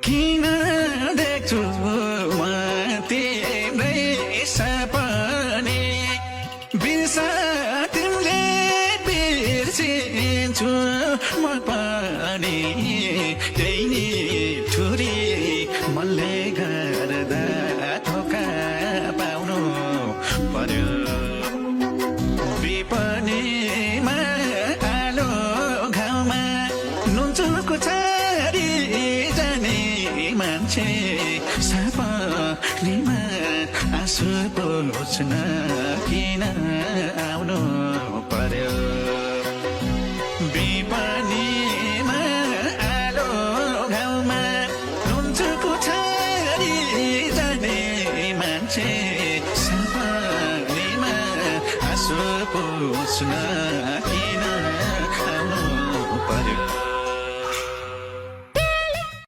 किन देख्छु म तिम्रै सपने बिर्सा तिमीले बिर्सिन्छु म पनि त्यही नि ठुरी मनले गर्दा धोका पाउनु पर्यो विपनीमा आलो घाउमा नुनको छाडी जाने मान्छे सपनीमा आँसु पोल्छन् किन आउनु पर्यो विपनीमा आलो घाउमा नुनको छाडी जाने मान्छे सपनीमा आँसु पोल्छन्